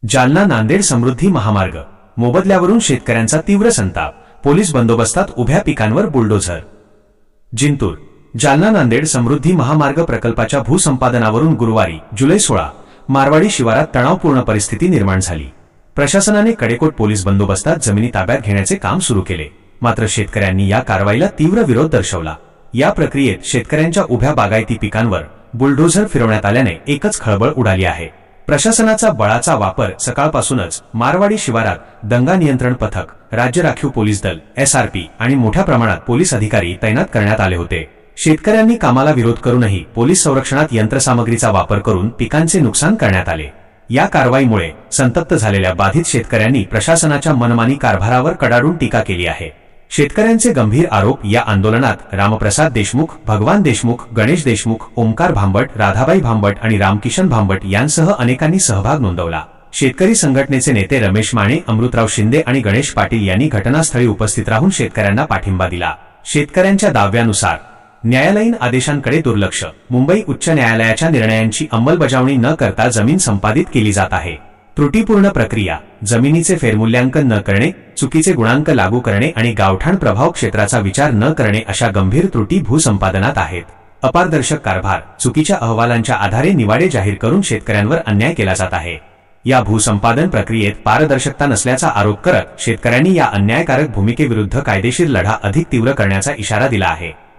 जालना नांदेड समृद्धी महामार्ग मोबदल्यावरून शेतकऱ्यांचा तीव्र संताप, पोलीस बंदोबस्तात उभ्या पिकांवर बुलडोझर। जिंतूर जालना नांदेड समृद्धी महामार्ग प्रकल्पाच्या भूसंपादनावरून गुरुवारी जुलै 16 मारवाडी शिवारात तणावपूर्ण परिस्थिती निर्माण झाली। प्रशासनाने कडेकोट पोलीस बंदोबस्तात जमिनी ताब्यात घेण्याचे काम सुरू केले, मात्र शेतकऱ्यांनी या कारवाईला तीव्र विरोध दर्शवला। या प्रक्रियेत शेतकऱ्यांच्या उभ्या बागायती पिकांवर बुलडोझर फिरवण्यात आल्याने एकच खळबळ उडाली आहे। प्रशासनाचा बळाचा वापर सकाळपासूनच मारवाडी शिवारात दंगा नियंत्रण पथक, राज्य राखीव पोलीस दल SRP आणि मोठ्या प्रमाणात पोलीस अधिकारी तैनात करण्यात आले होते। शेतकऱ्यांनी कामाला विरोध करूनही पोलीस संरक्षणात यंत्रसामग्रीचा वापर करून पिकांचे नुकसान करण्यात आले। या कारवाईमुळे संतप्त झालेल्या बाधित शेतकऱ्यांनी प्रशासनाच्या मनमानी कारभारावर कडाडून टीका केली आहे। शेतकऱ्यांचे गंभीर आरोप, या आंदोलनात रामप्रसाद देशमुख, भगवान देशमुख, गणेश देशमुख, ओमकार भांबट, राधाबाई भांबट आणि रामकिशन भांबट यांसह अनेकांनी सहभाग नोंदवला। शेतकरी संघटनेचे नेते रमेश माने, अमृतराव शिंदे आणि गणेश पाटील यांनी घटनास्थळी उपस्थित राहून शेतकऱ्यांना पाठिंबा दिला। शेतकऱ्यांच्या दाव्यानुसार न्यायालयीन आदेशांकडे दुर्लक्ष, मुंबई उच्च न्यायालयाच्या निर्णयांची अंमलबजावणी न करता जमीन संपादित केली जात आहे। त्रुटीपूर्ण प्रक्रिया, जमिनीचे फेरमूल्यांकन न करणे, चुकीचे गुणांक लागू करणे आणि गावठाण प्रभाव क्षेत्राचा विचार न करणे अशा गंभीर त्रुटी भूसंपादनात आहेत। अपारदर्शक कारभार, चुकीच्या अहवालांच्या आधारे निवाडे जाहीर करून शेतकऱ्यांवर अन्याय केला जात आहे। या भूसंपादन प्रक्रियेत पारदर्शकता नसल्याचा आरोप करत शेतकऱ्यांनी या अन्यायकारक भूमिकेविरुद्ध कायदेशीर लढा अधिक तीव्र करण्याचा इशारा दिला आहे।